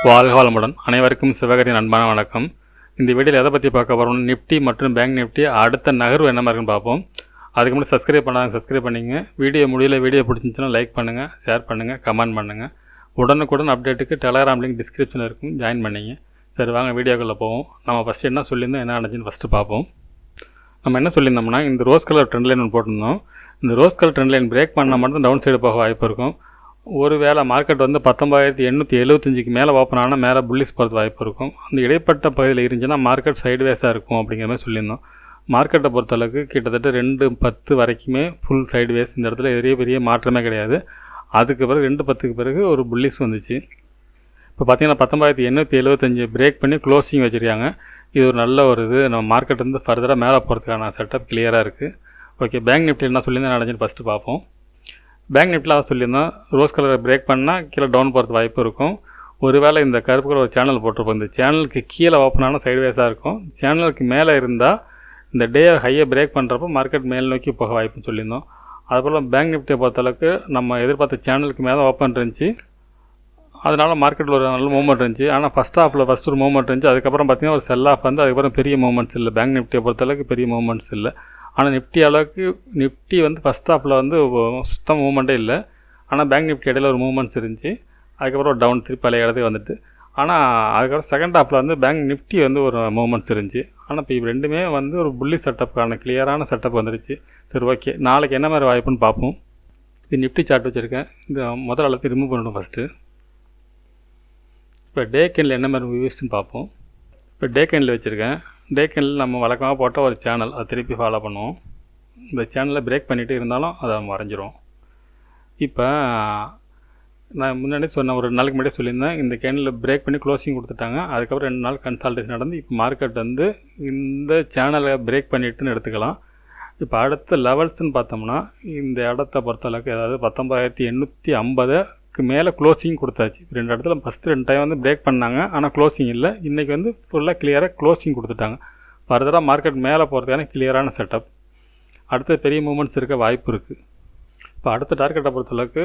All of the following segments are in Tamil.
வாழ்க வளமுடன். அனைவருக்கும் சிவகரியின் அன்பான வணக்கம். இந்த வீடியோவில் எதை பற்றி பார்க்க போகிறோம், நிஃப்டி மற்றும் பேங்க் நிஃப்டி அடுத்த நகர்வு என்ன மாதிரின்னு பார்ப்போம். அதுக்கு முன்னாடி சப்ஸ்கிரைப் பண்ணிங்க. வீடியோ பிடிச்சிருந்துச்சுன்னா லைக் பண்ணுங்கள், ஷேர் பண்ணுங்கள், கமெண்ட் பண்ணுங்கள். உடனுக்குடன் அப்டேட்டுக்கு டெலகிராம் லிங்க் டிஸ்கிரிப்ஷனில் இருக்கும், ஜாயின் பண்ணிங்க. சரி வாங்க வீடியோக்குள்ளே போவோம். நம்ம ஃபஸ்ட்டு என்ன சொல்லியிருந்தோம், என்ன நடந்துச்சுன்னு ஃபஸ்ட்டு பார்ப்போம். நம்ம என்ன சொல்லியிருந்தோம்னா, இந்த ரோஸ் கலர் ட்ரெண்ட் லைன் ஒன்று போட்டிருந்தோம். இந்த rose colour trend line break பண்ணால் மட்டும் டவுன் சைடு போக வாய்ப்பு இருக்கும். ஒரு வேளை மார்க்கெட் வந்து 19,875க்கு மேலே ஓப்பன் ஆனால் மேலே புல்லிஸ் போகிறது வாய்ப்பு இருக்கும். அந்த இடைப்பட்ட பகுதியில் இருந்துச்சுன்னா மார்க்கெட் சைடுவேஸாக இருக்கும் அப்படிங்கிற மாதிரி சொல்லியிருந்தோம். மார்க்கெட்டை பொறுத்தளவுக்கு கிட்டத்தட்ட 2:10 வரைக்குமே ஃபுல் சைடுவேஸ். இந்த இடத்துல பெரிய மாற்றமே கிடையாது. அதுக்கு பிறகு 2:10க்கு பிறகு ஒரு புல்லிஸ் வந்துச்சு. இப்போ பார்த்தீங்கன்னா 19,875 பிரேக் பண்ணி க்ளோசிங் வச்சுருக்காங்க. இது ஒரு நல்ல ஒரு இது. நம்ம மார்க்கெட் வந்து ஃபர்தராக மேலே போகிறதுக்கான செட்டப் கிளியராக இருக்குது. ஓகே, பேங்க் நிஃப்டி என்ன சொல்லியிருந்தா நடந்துன்னு ஃபஸ்ட்டு பார்ப்போம். பேங்க் நிஃப்டியில் அதை சொல்லியிருந்தோம், ரோஸ் கலரை பிரேக் பண்ணால் கீழே டவுன் போகிறது வாய்ப்பு இருக்கும். ஒருவேளை இந்த கருப்பு கலர் ஒரு சேனல் போட்டிருப்போம். இந்த சேனலுக்கு கீழே ஓப்பன் ஆனால் சைடுவேஸாக இருக்கும். சேனலுக்கு மேலே இருந்தால் இந்த டே ஹையை பிரேக் பண்ணுறப்போ மார்க்கெட் மேல் நோக்கி போக வாய்ப்புன்னு சொல்லியிருந்தோம். அதுபோல் பேங்க் நிஃப்டியை பொறுத்தளவுக்கு நம்ம எதிர்பார்த்த சேனலுக்கு மேலே ஓப்பன் இருந்துச்சு. அதனால் மார்க்கெட்டில் ஒரு நல்ல மூவ்மெண்ட் இருந்துச்சு. ஆனால் ஃபஸ்ட் ஒரு மூவ்மெண்ட் இருந்துச்சு. அதுக்கப்புறம் பார்த்திங்கன்னா ஒரு செல் ஆஃப் வந்து அதுக்கப்புறம் பெரிய மூவ்மெண்ட்ஸ் இல்லை. பேங்க் நிஃப்டியை பொறுத்தளவுக்கு பெரிய மூவ்மெண்ட்ஸ் இல்லை. ஆனால் நிஃப்டி வந்து ஃபஸ்ட் ஹாஃபில் வந்து சுத்தம் மூவ்மெண்ட்டே இல்லை. ஆனால் பேங்க் நிஃப்டி இடையில் ஒரு மூவ்மெண்ட்ஸ் இருந்துச்சு. அதுக்கப்புறம் ஒரு டவுன் திருப்பி பழைய இடத்துக்கு வந்துட்டு. ஆனால் அதுக்கப்புறம் செகண்ட் ஹாஃபில் வந்து பேங்க் நிஃப்டி வந்து ஒரு மூவ்மெண்ட்ஸ் இருந்துச்சு. ஆனால் இப்போ ரெண்டுமே வந்து ஒரு புள்ளி செட்டப்புக்கான கிளியரான செட்டப் வந்துருச்சு. சரி ஓகே, நாளைக்கு என்ன மாதிரி வாய்ப்புன்னு பார்ப்போம். இது நிஃப்டி சார்ட் வச்சுருக்கேன். இந்த முதல் அளவுக்கு ரிமூவ் பண்ணணும் ஃபஸ்ட்டு. இப்போ டே கேண்டில் என்ன மாதிரி வியூஸ்ன்னு பார்ப்போம். இப்போ டே கேண்டில் வச்சுருக்கேன். டே கேண்டில் நம்ம வழக்கமாக போட்ட ஒரு சேனல், அதை திருப்பி ஃபாலோ பண்ணுவோம். இந்த சேனலை பிரேக் பண்ணிவிட்டு இருந்தாலும் அதை வரைஞ்சிரும். இப்போ நான் முன்னாடி சொன்னேன், ஒரு நாளைக்கு முன்னாடி சொல்லியிருந்தேன், இந்த கேண்டில் பிரேக் பண்ணி க்ளோசிங் கொடுத்துட்டாங்க. அதுக்கப்புறம் 2 நாள் கன்சால்டேஷன் நடந்து இப்போ மார்க்கெட் வந்து இந்த சேனலை பிரேக் பண்ணிவிட்டுன்னு எடுத்துக்கலாம். இப்போ அடுத்த லெவல்ஸ்ன்னு பார்த்தோம்னா இந்த இடத்த பொறுத்தளவுக்கு, அதாவது 19,850 மேலே க்ளோசிங் கொடுத்தாச்சு. 2 இடத்துல ஃபஸ்ட்டு 2 டைம் வந்து பிரேக் பண்ணாங்க, ஆனால் க்ளோசிங் இல்லை. இன்றைக்கி வந்து ஃபுல்லாக கிளியராக க்ளோசிங் கொடுத்துட்டாங்க. ஃபர்தராக மார்க்கெட் மேலே போகிறதுக்கான கிளியரான செட்டப். அடுத்த பெரிய மூமெண்ட்ஸ் இருக்க வாய்ப்பு இருக்குது. இப்போ அடுத்த டார்கெட்டை பொறுத்தளவுக்கு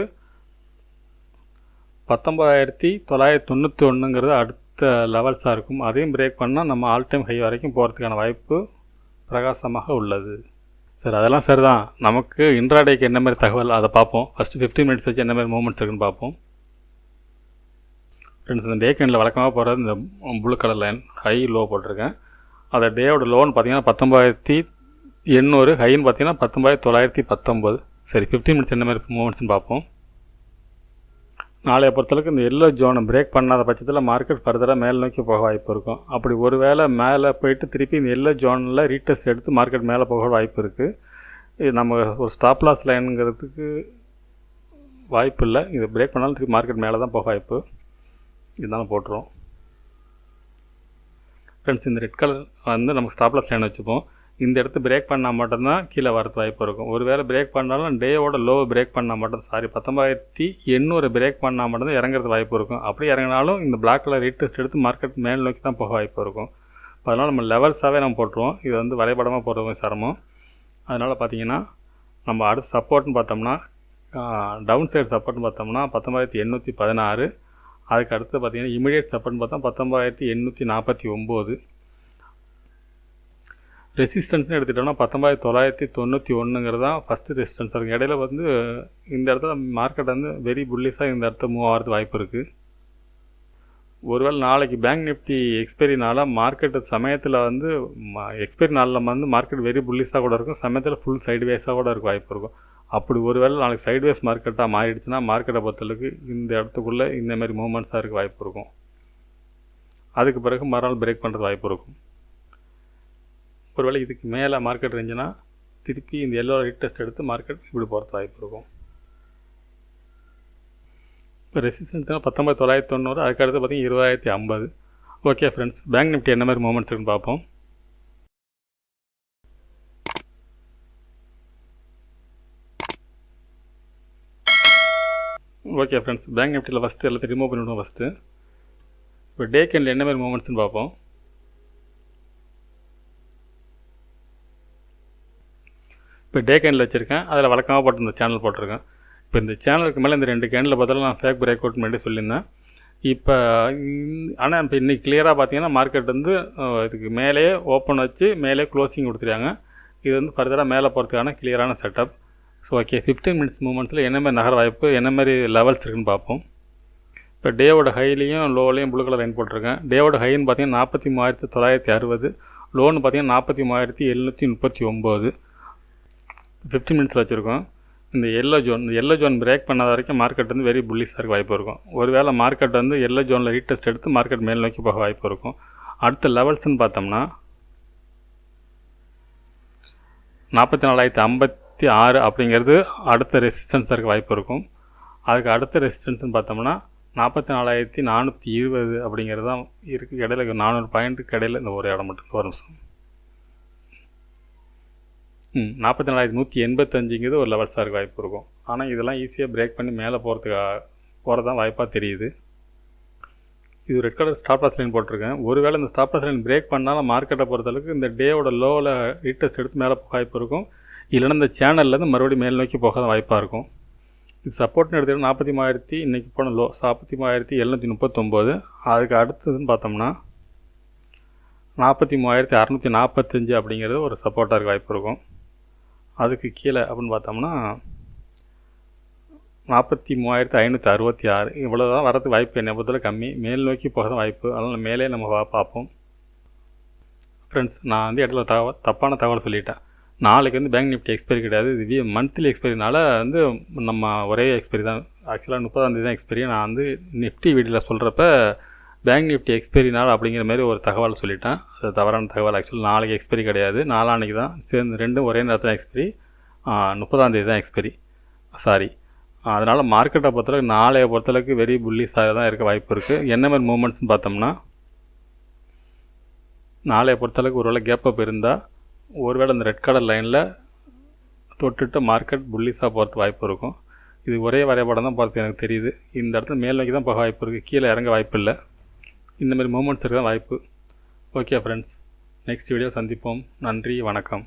19,991ங்கிறது அடுத்த லெவல்ஸாக இருக்கும். அதையும் பிரேக் பண்ணால் நம்ம ஆல் டைம் ஹை வரைக்கும் போகிறதுக்கான வாய்ப்பு பிரகாசமாக உள்ளது. சரி, அதெல்லாம் சரிதான். நமக்கு இன்ட்ராடேக்கு என்ன மாதிரி தகவல் அதை பார்ப்போம். ஃபஸ்ட்டு 15 மினிட்ஸ் வச்சு என்ன மாதிரி மூவ்மெண்ட்ஸ் இருக்குன்னு பார்ப்போம். ஃப்ரெண்ட்ஸ், இந்த டே கேண்டில் வழக்கமாக போகிறது இந்த blue colour line high low போட்டிருக்கேன். அதை டேயோட லோன்னு பார்த்தீங்கன்னா 19,800, ஹைன்னு பார்த்தீங்கன்னா 19,919. சரி, 15 மினிட்ஸ் என்ன மாதிரி மூவ்மெண்ட்ஸ்னு பார்ப்போம். நாளைய பொறுத்தளவுக்கு இந்த எல்லோ ஜோனை பிரேக் பண்ணாத பட்சத்தில் மார்க்கெட் ஃபர்தராக மேல் நோக்கி போக வாய்ப்பு இருக்கும். அப்படி ஒரு வேளை மேலே போயிட்டு திருப்பி இந்த எல்லோ ஜோனில் ரீடெஸ்ட் எடுத்து மார்க்கெட் மேலே போக வாய்ப்பு இருக்குது. இது நம்ம ஒரு ஸ்டாப் லாஸ் லைனுங்கிறதுக்கு வாய்ப்பு இல்லை. இதை பிரேக் பண்ணாலும் திருப்பி மார்க்கெட் மேலே தான் போக வாய்ப்பு. இதனால போட்டுரும். ஃப்ரெண்ட்ஸ், இந்த ரெட் கலர் வந்து நம்ம ஸ்டாப் லாஸ் லைன் வச்சுப்போம். இந்த இடத்து பிரேக் பண்ணால் மட்டும்தான் கீழே வரது வாய்ப்பு இருக்கும். ஒரு வேளை பிரேக் பண்ணாலும் டேயோட லோவை பிரேக் பண்ணால் மட்டும் 19,800 பிரேக் பண்ணால் மட்டும்தான் இறங்குறது வாய்ப்பு இருக்கும். அப்படி இறங்கினாலும் இந்த பிளாக் கலர் ரீடெஸ்ட் எடுத்து மார்க்கெட் மேல் நோக்கி தான் போக வாய்ப்பு இருக்கும். அதனால் நம்ம லெவல்ஸாகவே நம்ம போட்டுருவோம். இது வந்து வரைபடமாக போடுறது சிரமம். அதனால் பார்த்திங்கன்னா நம்ம அடுத்த சப்போர்ட்னு பார்த்தோம்னா, டவுன் சைடு சப்போர்ட்னு பார்த்தோம்னா 19,816. அதுக்கு அடுத்து பார்த்திங்கன்னா இமீடியட் சப்போர்ட்னு பார்த்தா 19,849. ரெசிஸ்டன்ஸ்னு எடுத்துகிட்டோம்னா 19,991ங்கிறது தான் ஃபஸ்ட்டு ரெசிஸ்டன்ஸ் இருக்குது. இடையில வந்து இந்த இடத்துல மார்க்கெட் வந்து வெரி புல்லிஸாக இந்த இடத்த மூவ் ஆகிறது வாய்ப்பு இருக்குது. ஒருவேளை நாளைக்கு பேங்க் நிஃப்டி எக்ஸ்பைரி நாளாக மார்க்கெட்டு சமயத்தில் வந்து எக்ஸ்பைரி நாளில் வந்து மார்க்கெட் வெரி புல்லிஸாக கூட இருக்கும். சமயத்தில் ஃபுல் சைடுவேஸாக கூட இருக்க வாய்ப்பு இருக்கும். அப்படி ஒருவேளை நாளைக்கு சைடுவேஸ் மார்க்கெட்டாக மாறிடுச்சுன்னா மார்க்கெட்டை பொறுத்தளவுக்கு இந்த இடத்துக்குள்ளே இந்தமாதிரி மூவ்மெண்ட்ஸாக இருக்க வாய்ப்பு இருக்கும். அதுக்கு பிறகு மறுநாள் பிரேக் பண்ணுறது வாய்ப்பு இருக்கும். ஒருவேளை இதுக்கு மேலே மார்க்கெட் இருந்துச்சுன்னா திருப்பி இந்த எல்லோ ரீடெஸ்ட் எடுத்து மார்க்கெட் இப்படி போகிறது வாய்ப்பு இருக்கும். இப்போ ரெசிஸ்டன்ஸ்னால் 19,990. அதுக்கு அடுத்து பார்த்திங்கன்னா 20,050. ஓகே ஃப்ரெண்ட்ஸ், பேங்க் நிஃப்டி என்ன மாதிரி மூவ்மெண்ட்ஸ் இருக்குன்னு பார்ப்போம். ஓகே ஃப்ரெண்ட்ஸ், பேங்க் நிஃப்டியில் ஃபஸ்ட்டு எல்லாத்தையும் ரிமூவ் பண்ணிவிடுவோம். ஃபஸ்ட்டு இப்போ டே கேண்டில் என்ன மாதிரி மூவ்மெண்ட்ஸ்னு பார்ப்போம். இப்போ டே கேண்டில் வச்சுருக்கேன். அதில் வழக்கமாக போட்டு இந்த சேனல் போட்டிருக்கேன். இப்போ இந்த சேனலுக்கு மேலே இந்த 2 கேண்டில் பார்த்தாலும் நான் ஃபேக் பிரேக் அவுட் பண்ணி சொல்லியிருந்தேன். இப்போ ஆனால் இப்போ இன்றைக்கி கிளியராக பார்த்தீங்கன்னா மார்க்கெட் வந்து இதுக்கு மேலே ஓப்பன் வச்சு மேலே க்ளோசிங் கொடுத்துருக்காங்க. இது வந்து ஃபர்தராக மேலே போகிறதுக்கான கிளியரான செட்டப். ஸோ ஓகே, 15 மினிட்ஸ் மூமெண்ட்ஸில் என்ன மாதிரி நகர வாய்ப்பு, என்ன மாதிரி லெவல்ஸ் இருக்குன்னு பார்ப்போம். இப்போ டேவோட ஹைலையும் லோலையும் ப்ளூ கலர் லைன் போட்டிருக்கேன். டேவோட ஹைன்னு பார்த்தீங்கன்னா 43,960, லோன்னு பார்த்தீங்கன்னா 43,739. 15 மினிட்ஸில் வச்சுருக்கோம். இந்த எல்லோ ஜோன் பிரேக் பண்ணாத வரைக்கும் மார்க்கெட் வந்து வெரி புல்லிஷாக இருக்க வாய்ப்பு இருக்கும். ஒருவேளை மார்க்கெட் வந்து எல்லோ ஜோனில் ரீடெஸ்ட் எடுத்து மார்க்கெட் மேல் நோக்கி போக வாய்ப்பு இருக்கும். அடுத்த லெவல்ஸ்ன்னு பார்த்தோம்னா 44,056 அப்படிங்கிறது அடுத்த ரெசிஸ்டன்ஸாக இருக்க வாய்ப்பு இருக்கும். அதுக்கு அடுத்த ரெசிஸ்டன்ஸ்னு பார்த்தோம்னா 44,420 அப்படிங்கிறது தான் இருக்குது. இடையில 400 பாயிண்ட்டுக்கு இடையில இந்த ஒரு இடம் மட்டும் ஒரு நிமிஷம். 44,185ங்கிறது ஒரு லெவல்ஸாக இருக்க வாய்ப்பு இருக்கும். ஆனால் இதெல்லாம் ஈஸியாக பிரேக் பண்ணி மேலே போகிறதான் வாய்ப்பாக தெரியுது. இது red colour stop loss line போட்டிருக்கேன். ஒருவேளை இந்த ஸ்டாப் லாஸ் லைன் பிரேக் பண்ணாலும் மார்க்கெட்டை பொறுத்தளவுக்கு இந்த டேவோட லோவில் ரீடெஸ்ட் எடுத்து மேலே போக வாய்ப்பு இருக்கும். இல்லைன்னா இந்த சேனல்லேருந்து மறுபடியும் மேல் நோக்கி போக வாய்ப்பாக இருக்கும். இது சப்போர்ட்னு எடுத்துகிட்டு 43,000 இன்றைக்கி போன லோ 43,739. அதுக்கு அடுத்ததுன்னு பார்த்தோம்னா 43,645 அப்படிங்கிறது ஒரு சப்போர்ட்டாக இருக்க வாய்ப்பு இருக்கும். அதுக்கு கீழே அப்படின்னு பார்த்தோம்னா 43,566. இவ்வளோ தான் வரதுக்கு வாய்ப்பு என்னை பொறுத்தவரை கம்மி. மேல் நோக்கி போக தான் வாய்ப்பு. அதனால் மேலே நம்ம பார்ப்போம். ஃப்ரெண்ட்ஸ், நான் வந்து இடத்துல தப்பான தகவல் சொல்லிட்டேன். நாளைக்கு வந்து பேங்க் நிஃப்டி எக்ஸ்பைரி கிடையாது. இது மந்த்லி எக்ஸ்பைரினால வந்து நம்ம ஒரே எக்ஸ்பைரி தான். ஆக்சுவலாக 30ஆம் தான் எக்ஸ்பைரி. நான் வந்து நிஃப்டி வீடியோவில் சொல்கிறப்ப பேங்க் நிஃப்டி எக்ஸ்பைரினால் அப்படிங்கிற மாதிரி ஒரு தகவல் சொல்லிட்டேன். அது தவறான தகவல். ஆக்சுவலாக நாளைக்கு எக்ஸ்பைரி கிடையாது, நாளான்னைக்கு தான் சேர்ந்து ரெண்டும் ஒரே நேரத்தில் எக்ஸ்பைரி. 30ஆம் தேதி தான் எக்ஸ்பைரி. சாரி. அதனால் மார்க்கெட்டை பொறுத்தளவுக்கு நாளைய பொறுத்தளவுக்கு வெரி புல்லிஷாக தான் இருக்க வாய்ப்பு இருக்குது. என்ன மாதிரி மூமெண்ட்ஸ்னு பார்த்தோம்னா நாளைய பொறுத்தளவுக்கு ஒருவேளை கேப் அப் இருந்தால் ஒருவேளை இந்த ரெட் கலர் லைனில் தொட்டுட்டு மார்க்கெட் புல்லிஷாக போகிறது வாய்ப்பு இருக்கும். இது ஒரே வரைபடம் தான் பார்த்து எனக்கு தெரியுது. இந்த இடத்துல மேல் நோக்கி தான் போக வாய்ப்பு இருக்குது, கீழே இறங்க வாய்ப்பு இல்லை. இந்த மாதிரி மூமெண்ட்ஸ் இருக்க தான் வாய்ப்பு. ஓகே ஃப்ரெண்ட்ஸ், நெக்ஸ்ட் வீடியோ சந்திப்போம். நன்றி, வணக்கம்.